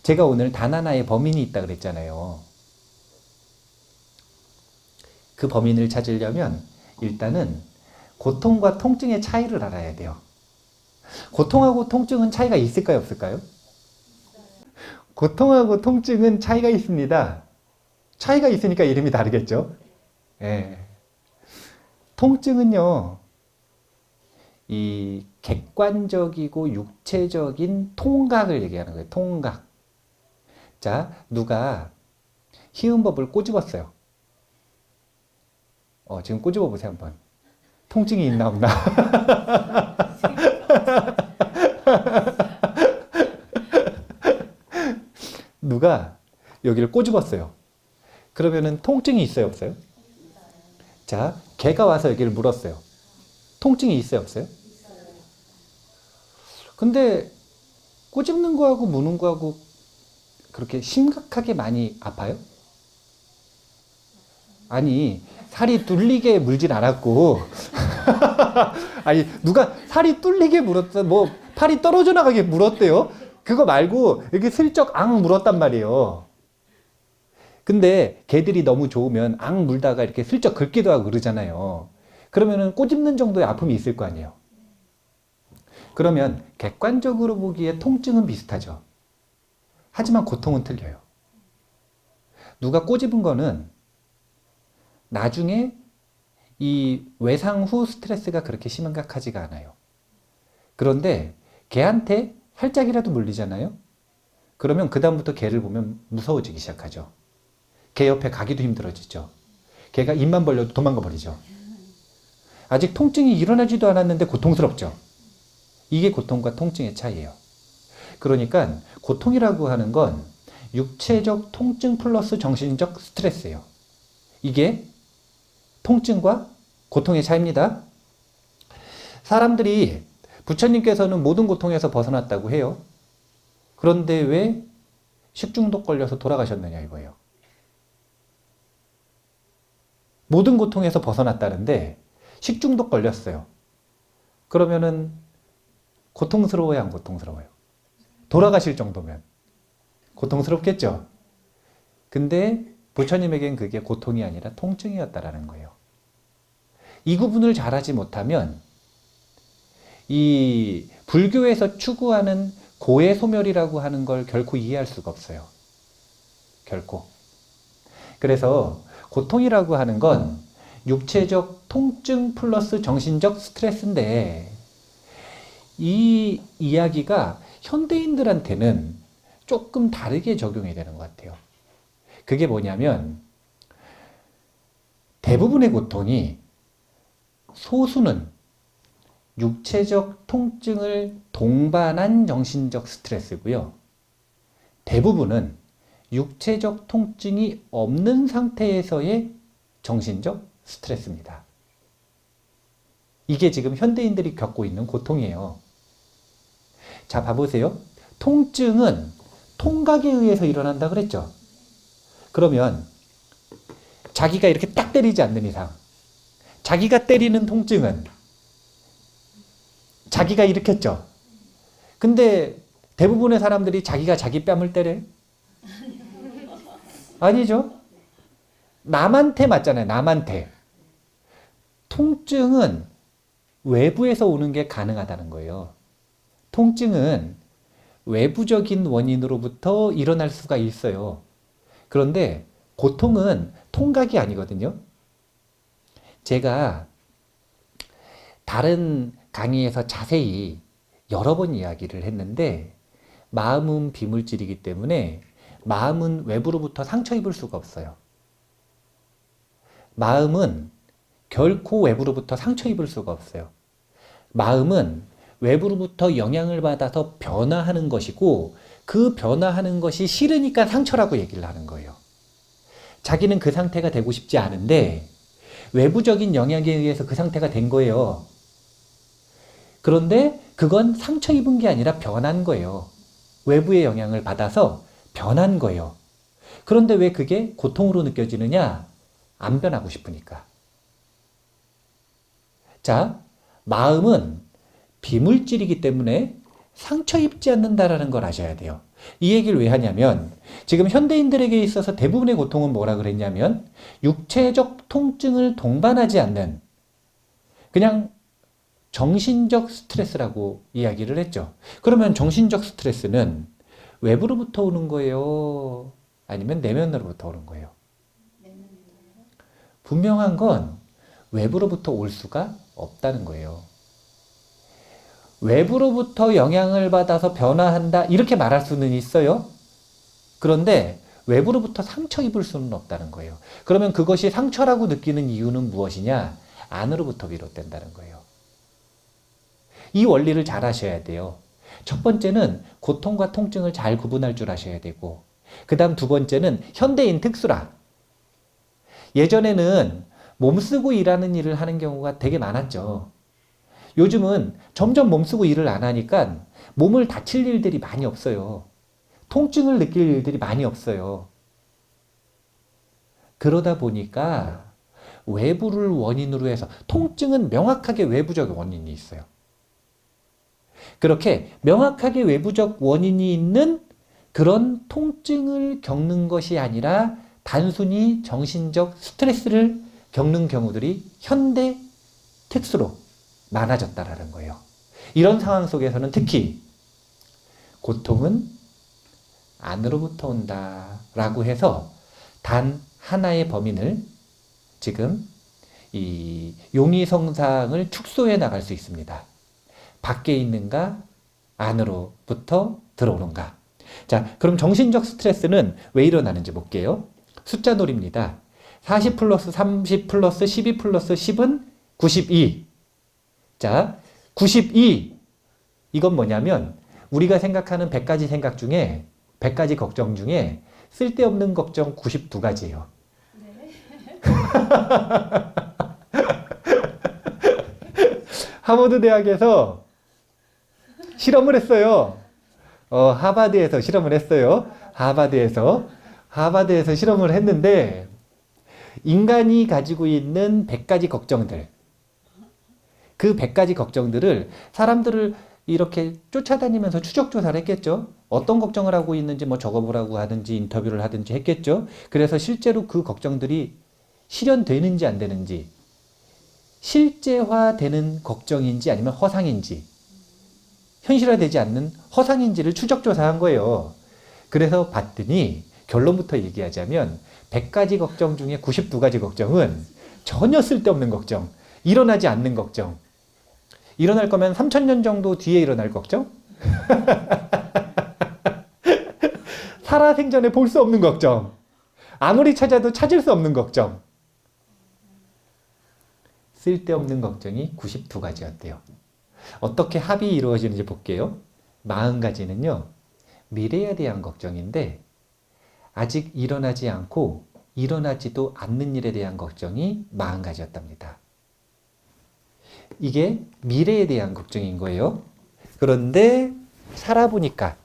제가 오늘 단 하나의 범인이 있다 그랬잖아요. 그 범인을 찾으려면 일단은 고통과 통증의 차이를 알아야 돼요. 고통하고 통증은 차이가 있을까요, 없을까요? 고통하고 통증은 차이가 있습니다. 차이가 있으니까 이름이 다르겠죠? 예. 통증은요, 이 객관적이고 육체적인 통각을 얘기하는 거예요. 통각. 자, 누가 히음법을 꼬집었어요. 지금 꼬집어 보세요, 한번. 통증이 있나 없나? 누가 여기를 꼬집었어요. 그러면은 통증이 있어요, 없어요? 자, 개가 와서 여기를 물었어요. 통증이 있어요, 없어요? 근데 꼬집는 거하고 무는 거하고 그렇게 심각하게 많이 아파요? 아니, 살이 뚫리게 물진 않았고 아니, 누가 살이 뚫리게 물었어? 뭐 팔이 떨어져 나가게 물었대요? 그거 말고 이렇게 슬쩍 앙 물었단 말이에요. 근데 개들이 너무 좋으면 앙 물다가 이렇게 슬쩍 긁기도 하고 그러잖아요. 그러면은 꼬집는 정도의 아픔이 있을 거 아니에요. 그러면 객관적으로 보기에 통증은 비슷하죠. 하지만 고통은 틀려요. 누가 꼬집은 거는 나중에 이 외상 후 스트레스가 그렇게 심각하지가 않아요. 그런데 개한테 살짝이라도 물리잖아요. 그러면 그 다음부터 개를 보면 무서워지기 시작하죠. 개 옆에 가기도 힘들어지죠. 개가 입만 벌려도 도망가 버리죠. 아직 통증이 일어나지도 않았는데 고통스럽죠. 이게 고통과 통증의 차이예요. 그러니까 고통이라고 하는 건 육체적 통증 플러스 정신적 스트레스예요. 이게 통증과 고통의 차이입니다. 사람들이 부처님께서는 모든 고통에서 벗어났다고 해요. 그런데 왜 식중독 걸려서 돌아가셨느냐 이거예요. 모든 고통에서 벗어났다는데 식중독 걸렸어요. 그러면은 고통스러워요, 안 고통스러워요? 돌아가실 정도면 고통스럽겠죠? 근데 부처님에겐 그게 고통이 아니라 통증이었다라는 거예요. 이 구분을 잘하지 못하면 이 불교에서 추구하는 고해 소멸이라고 하는 걸 결코 이해할 수가 없어요. 결코. 그래서 고통이라고 하는 건 육체적 통증 플러스 정신적 스트레스인데 이 이야기가 현대인들한테는 조금 다르게 적용이 되는 것 같아요. 그게 뭐냐면 대부분의 고통이 소수는 육체적 통증을 동반한 정신적 스트레스고요. 대부분은 육체적 통증이 없는 상태에서의 정신적 스트레스입니다. 이게 지금 현대인들이 겪고 있는 고통이에요. 자, 봐보세요. 통증은 통각에 의해서 일어난다 그랬죠? 그러면 자기가 이렇게 딱 때리지 않는 이상 자기가 때리는 통증은 자기가 일으켰죠. 근데 대부분의 사람들이 자기가 자기 뺨을 때려요? 아니죠. 남한테 맞잖아요. 남한테. 통증은 외부에서 오는 게 가능하다는 거예요. 통증은 외부적인 원인으로부터 일어날 수가 있어요. 그런데 고통은 통각이 아니거든요. 제가 다른 강의에서 자세히 여러 번 이야기를 했는데 마음은 비물질이기 때문에 마음은 외부로부터 상처 입을 수가 없어요. 마음은 결코 외부로부터 상처 입을 수가 없어요. 마음은 외부로부터 영향을 받아서 변화하는 것이고 그 변화하는 것이 싫으니까 상처라고 얘기를 하는 거예요. 자기는 그 상태가 되고 싶지 않은데 외부적인 영향에 의해서 그 상태가 된 거예요. 그런데 그건 상처 입은 게 아니라 변한 거예요. 외부의 영향을 받아서 변한 거예요. 그런데 왜 그게 고통으로 느껴지느냐? 안 변하고 싶으니까. 자, 마음은 비물질이기 때문에 상처 입지 않는다라는 걸 아셔야 돼요. 이 얘기를 왜 하냐면 지금 현대인들에게 있어서 대부분의 고통은 뭐라 그랬냐면 육체적 통증을 동반하지 않는 그냥 정신적 스트레스라고 이야기를 했죠. 그러면 정신적 스트레스는 외부로부터 오는 거예요? 아니면 내면으로부터 오는 거예요? 분명한 건 외부로부터 올 수가 없다는 거예요. 외부로부터 영향을 받아서 변화한다 이렇게 말할 수는 있어요. 그런데 외부로부터 상처 입을 수는 없다는 거예요. 그러면 그것이 상처라고 느끼는 이유는 무엇이냐? 안으로부터 비롯된다는 거예요. 이 원리를 잘 아셔야 돼요. 첫 번째는 고통과 통증을 잘 구분할 줄 아셔야 되고, 그 다음 두 번째는 현대인 특수라. 예전에는 몸쓰고 일하는 일을 하는 경우가 되게 많았죠. 요즘은 점점 몸쓰고 일을 안 하니까 몸을 다칠 일들이 많이 없어요. 통증을 느낄 일들이 많이 없어요. 그러다 보니까 외부를 원인으로 해서 통증은 명확하게 외부적 원인이 있어요. 그렇게 명확하게 외부적 원인이 있는 그런 통증을 겪는 것이 아니라 단순히 정신적 스트레스를 겪는 경우들이 현대 특수로 많아졌다라는 거예요. 이런 상황 속에서는 특히 고통은 안으로부터 온다라고 해서 단 하나의 범인을 지금 이 용의성상을 축소해 나갈 수 있습니다. 밖에 있는가, 안으로부터 들어오는가. 자, 그럼 정신적 스트레스는 왜 일어나는지 볼게요. 숫자 놀이입니다. 40 플러스 30 플러스 12 플러스 10은 92. 자, 92. 이건 뭐냐면 우리가 생각하는 100가지 생각 중에 100가지 걱정 중에 쓸데없는 걱정 92가지예요. 하버드 대학에서 실험을 했어요. 하버드에서 실험을 했어요. 하버드에서 실험을 했는데 인간이 가지고 있는 100가지 걱정들, 그 100가지 걱정들을 사람들을 이렇게 쫓아다니면서 추적조사를 했겠죠. 어떤 걱정을 하고 있는지 뭐 적어보라고 하든지 인터뷰를 하든지 했겠죠. 그래서 실제로 그 걱정들이 실현되는지 안 되는지, 실제화되는 걱정인지 아니면 허상인지, 현실화되지 않는 허상인지를 추적조사한 거예요. 그래서 봤더니 결론부터 얘기하자면 100가지 걱정 중에 92가지 걱정은 전혀 쓸데없는 걱정, 일어나지 않는 걱정, 일어날 거면 3000년 정도 뒤에 일어날 걱정, 살아생전에 볼 수 없는 걱정, 아무리 찾아도 찾을 수 없는 걱정, 쓸데없는 걱정이 92가지였대요. 어떻게 합이 이루어지는지 볼게요. 40가지는요, 미래에 대한 걱정인데 아직 일어나지 않고 일어나지도 않는 일에 대한 걱정이 40가지였답니다. 이게 미래에 대한 걱정인 거예요. 그런데 살아보니까,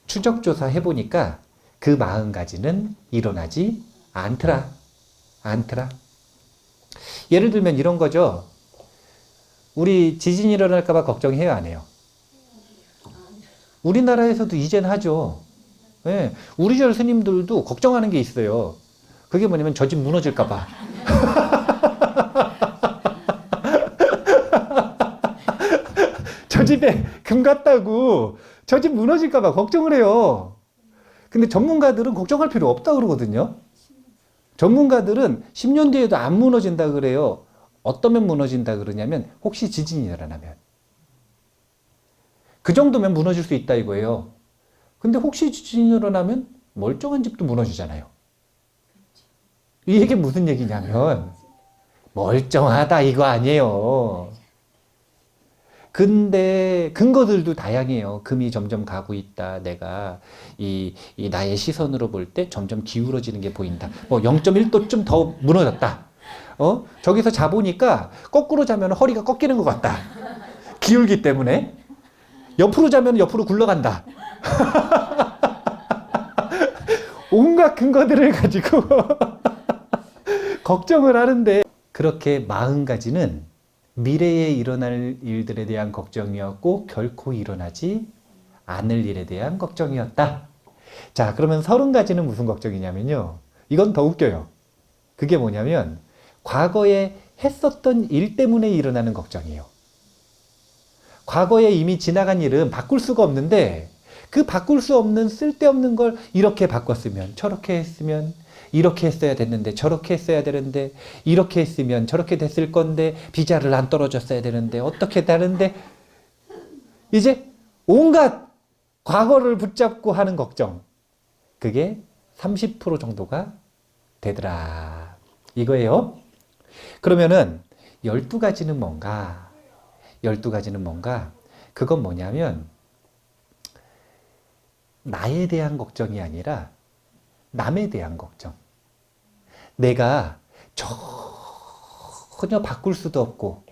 추적조사 해보니까 그 40가지는 일어나지 않더라. 예를 들면 이런 거죠. 우리 지진이 일어날까봐 걱정해요, 안 해요? 우리나라에서도 이젠 하죠. 네, 우리 절 스님들도 걱정하는 게 있어요. 그게 뭐냐면 저 집 무너질까봐. 저 집에 금 갔다고 저 집 무너질까봐 걱정을 해요. 근데 전문가들은 걱정할 필요 없다고 그러거든요. 전문가들은 10년 뒤에도 안 무너진다 그래요. 어떠면 무너진다 그러냐면 혹시 지진이 일어나면. 그 정도면 무너질 수 있다 이거예요. 근데 혹시 지진이 일어나면 멀쩡한 집도 무너지잖아요. 이 얘기 무슨 얘기냐면 멀쩡하다 이거 아니에요. 근데 근거들도 다양해요. 금이 점점 가고 있다. 내가 이 나의 시선으로 볼 때 점점 기울어지는 게 보인다. 뭐 0.1도쯤 더 무너졌다. 저기서 자보니까 거꾸로 자면 허리가 꺾이는 것 같다. 기울기 때문에. 옆으로 자면 옆으로 굴러간다. 온갖 근거들을 가지고 걱정을 하는데 그렇게 40가지는 미래에 일어날 일들에 대한 걱정이었고 결코 일어나지 않을 일에 대한 걱정이었다. 자, 그러면 30가지는 무슨 걱정이냐면요. 이건 더 웃겨요. 그게 뭐냐면 과거에 했었던 일 때문에 일어나는 걱정이에요. 과거에 이미 지나간 일은 바꿀 수가 없는데 그 바꿀 수 없는 쓸데없는 걸 이렇게 바꿨으면 저렇게 했으면 이렇게 했어야 됐는데 저렇게 했어야 되는데 이렇게 했으면 저렇게 됐을 건데 비자를 안 떨어졌어야 되는데 어떻게 다른데 이제 온갖 과거를 붙잡고 하는 걱정. 그게 30% 정도가 되더라. 이거예요. 그러면은 12가지는 뭔가? 12가지는 뭔가? 그건 뭐냐면 나에 대한 걱정이 아니라 남에 대한 걱정. 내가 전혀 바꿀 수도 없고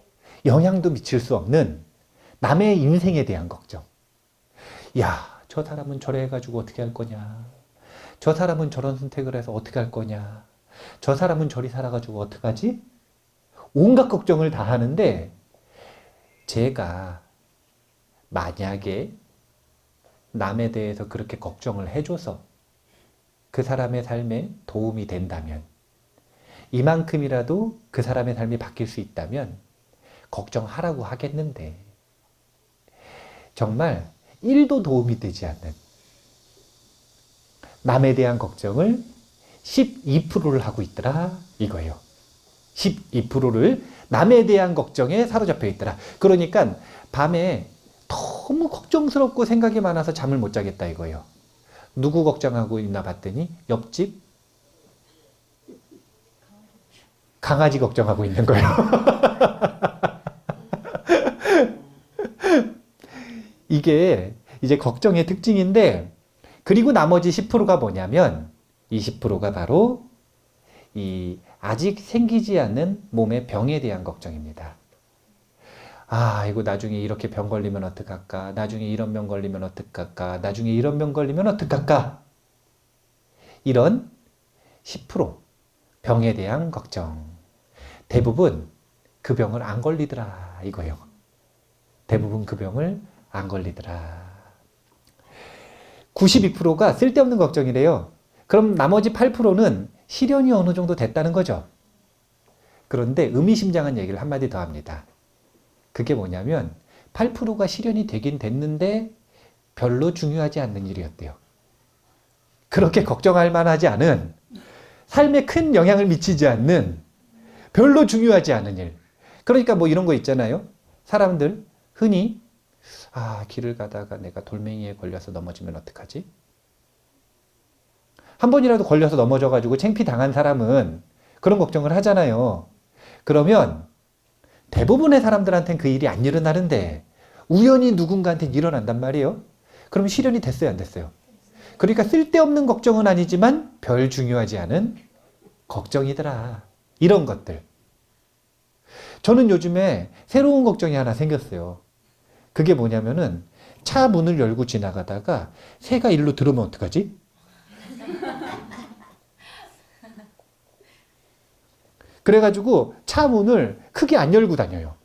영향도 미칠 수 없는 남의 인생에 대한 걱정. 야, 저 사람은 저래 해가지고 어떻게 할 거냐. 저 사람은 저런 선택을 해서 어떻게 할 거냐. 저 사람은 저리 살아가지고 어떡하지? 온갖 걱정을 다 하는데 제가 만약에 남에 대해서 그렇게 걱정을 해줘서 그 사람의 삶에 도움이 된다면 이만큼이라도 그 사람의 삶이 바뀔 수 있다면 걱정하라고 하겠는데 정말 1도 도움이 되지 않는 남에 대한 걱정을 12%를 하고 있더라 이거예요. 12%를 남에 대한 걱정에 사로잡혀 있더라. 그러니까 밤에 너무 걱정스럽고 생각이 많아서 잠을 못 자겠다 이거예요. 누구 걱정하고 있나 봤더니 옆집 강아지 걱정하고 있는 거예요. 이게 이제 걱정의 특징인데 그리고 나머지 10%가 뭐냐면 이 10%가 바로 이 아직 생기지 않는 몸의 병에 대한 걱정입니다. 아, 이거 나중에 이렇게 병 걸리면 어떡할까? 나중에 이런 병 걸리면 어떡할까? 나중에 이런 병 걸리면 어떡할까? 이런 10% 병에 대한 걱정. 대부분 그 병을 안 걸리더라 이거예요. 대부분 그 병을 안 걸리더라. 92%가 쓸데없는 걱정이래요. 그럼 나머지 8%는 실현이 어느 정도 됐다는 거죠. 그런데 의미심장한 얘기를 한마디 더 합니다. 그게 뭐냐면 8%가 실현이 되긴 됐는데 별로 중요하지 않는 일이었대요. 그렇게 걱정할 만하지 않은 삶에 큰 영향을 미치지 않는 별로 중요하지 않은 일. 그러니까 뭐 이런 거 있잖아요. 사람들 흔히 길을 가다가 내가 돌멩이에 걸려서 넘어지면 어떡하지? 한 번이라도 걸려서 넘어져가지고 창피 당한 사람은 그런 걱정을 하잖아요. 그러면 대부분의 사람들한테는 그 일이 안 일어나는데 우연히 누군가한테는 일어난단 말이에요. 그럼 실현이 됐어요, 안 됐어요? 그러니까 쓸데없는 걱정은 아니지만 별 중요하지 않은 걱정이더라. 이런 것들. 저는 요즘에 새로운 걱정이 하나 생겼어요. 그게 뭐냐면은 차 문을 열고 지나가다가 새가 일로 들어오면 어떡하지? 그래가지고 차 문을 크게 안 열고 다녀요.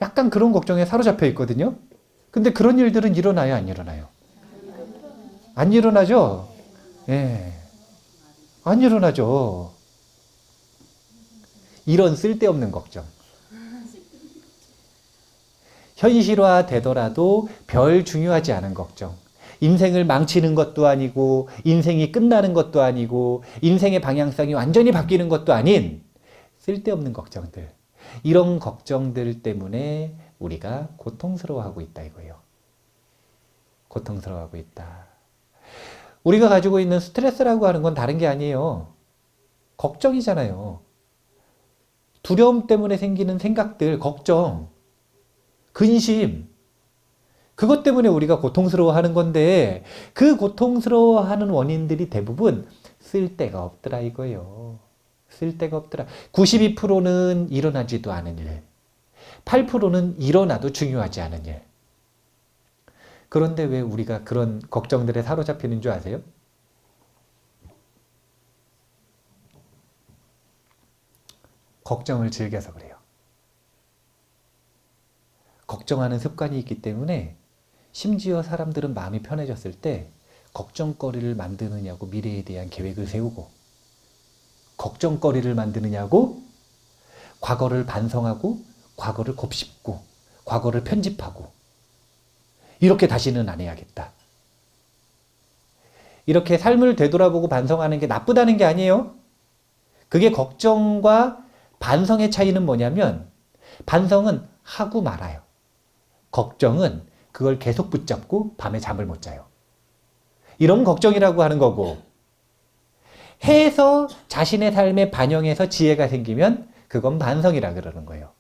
약간 그런 걱정에 사로잡혀 있거든요. 근데 그런 일들은 일어나요, 안 일어나요? 안 일어나죠? 예. 안 일어나죠. 이런 쓸데없는 걱정. 현실화 되더라도 별 중요하지 않은 걱정. 인생을 망치는 것도 아니고 인생이 끝나는 것도 아니고 인생의 방향성이 완전히 바뀌는 것도 아닌 쓸데없는 걱정들. 이런 걱정들 때문에 우리가 고통스러워하고 있다 이거예요. 고통스러워하고 있다. 우리가 가지고 있는 스트레스라고 하는 건 다른 게 아니에요. 걱정이잖아요. 두려움 때문에 생기는 생각들, 걱정, 근심, 그것 때문에 우리가 고통스러워하는 건데 그 고통스러워하는 원인들이 대부분 쓸데가 없더라 이거예요. 쓸데가 없더라. 92%는 일어나지도 않은 일, 8%는 일어나도 중요하지 않은 일. 그런데 왜 우리가 그런 걱정들에 사로잡히는 줄 아세요? 걱정을 즐겨서 그래요. 걱정하는 습관이 있기 때문에 심지어 사람들은 마음이 편해졌을 때 걱정거리를 만드느냐고 미래에 대한 계획을 세우고, 걱정거리를 만드느냐고 과거를 반성하고 과거를 곱씹고 과거를 편집하고, 이렇게 다시는 안 해야겠다. 이렇게 삶을 되돌아보고 반성하는 게 나쁘다는 게 아니에요. 그게 걱정과 반성의 차이는 뭐냐면, 반성은 하고 말아요. 걱정은 그걸 계속 붙잡고 밤에 잠을 못 자요. 이런 걱정이라고 하는 거고, 해서 자신의 삶에 반영해서 지혜가 생기면 그건 반성이라 그러는 거예요.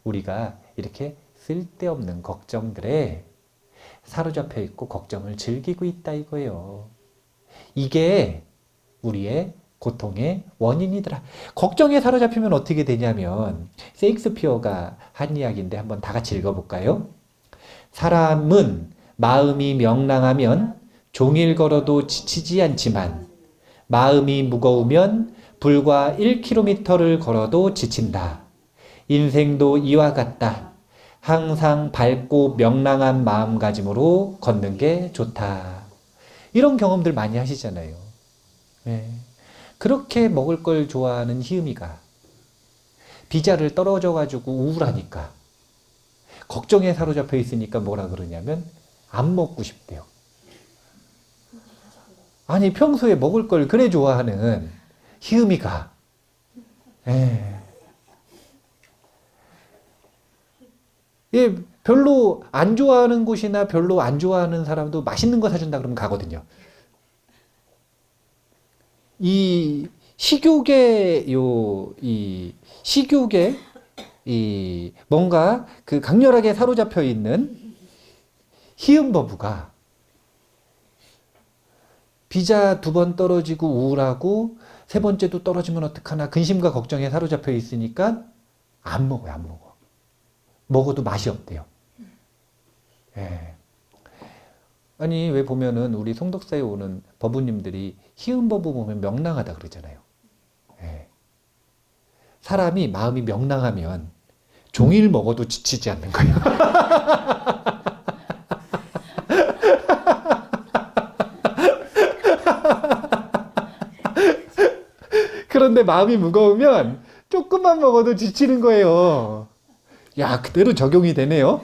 우리가 이렇게 쓸데없는 걱정들에 사로잡혀 있고 걱정을 즐기고 있다 이거예요. 이게 우리의 고통의 원인이더라. 걱정에 사로잡히면 어떻게 되냐면, 셰익스피어가 한 이야기인데 한번 다 같이 읽어볼까요? 사람은 마음이 명랑하면 종일 걸어도 지치지 않지만 마음이 무거우면 불과 1km를 걸어도 지친다. 인생도 이와 같다. 항상 밝고 명랑한 마음가짐으로 걷는 게 좋다. 이런 경험들 많이 하시잖아요. 네. 그렇게 먹을 걸 좋아하는 희음이가 비자를 떨어져가지고 우울하니까, 걱정에 사로잡혀 있으니까 뭐라 그러냐면 안 먹고 싶대요. 아니 평소에 먹을 걸 그래 좋아하는 희음이가, 예, 별로 안 좋아하는 곳이나 별로 안 좋아하는 사람도 맛있는 거 사준다 그러면 가거든요. 이 식욕의 뭔가 그 강렬하게 사로잡혀 있는 희음버브가 비자 2번 떨어지고 우울하고 3번째도 떨어지면 어떡하나 근심과 걱정에 사로잡혀 있으니까 안 먹어요, 안 먹어. 먹어도 맛이 없대요. 예. 아니 왜 보면은 우리 송독사에 오는 법부님들이 희음법부 보면 명랑하다 그러잖아요. 예. 사람이 마음이 명랑하면 종일 먹어도 지치지 않는 거예요. 그런데 마음이 무거우면 조금만 먹어도 지치는 거예요. 야, 그대로 적용이 되네요.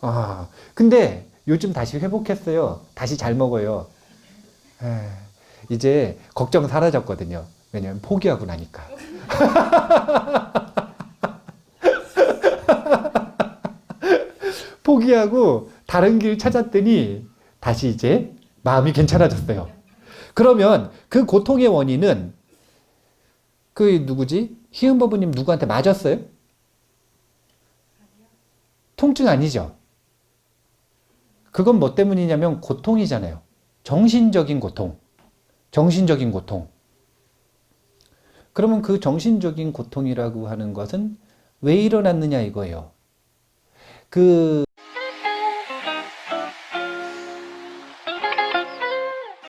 아, 근데 요즘 다시 회복했어요. 다시 잘 먹어요. 이제 걱정 사라졌거든요. 왜냐면 포기하고 나니까. 포기하고 다른 길 찾았더니 다시 이제 마음이 괜찮아졌어요. 그러면 그 고통의 원인은 그 누구지? 희은버부님 누구한테 맞았어요? 통증 아니죠? 그건 뭐 때문이냐면 고통이잖아요. 정신적인 고통. 정신적인 고통. 그러면 그 정신적인 고통이라고 하는 것은 왜 일어났느냐 이거예요. 그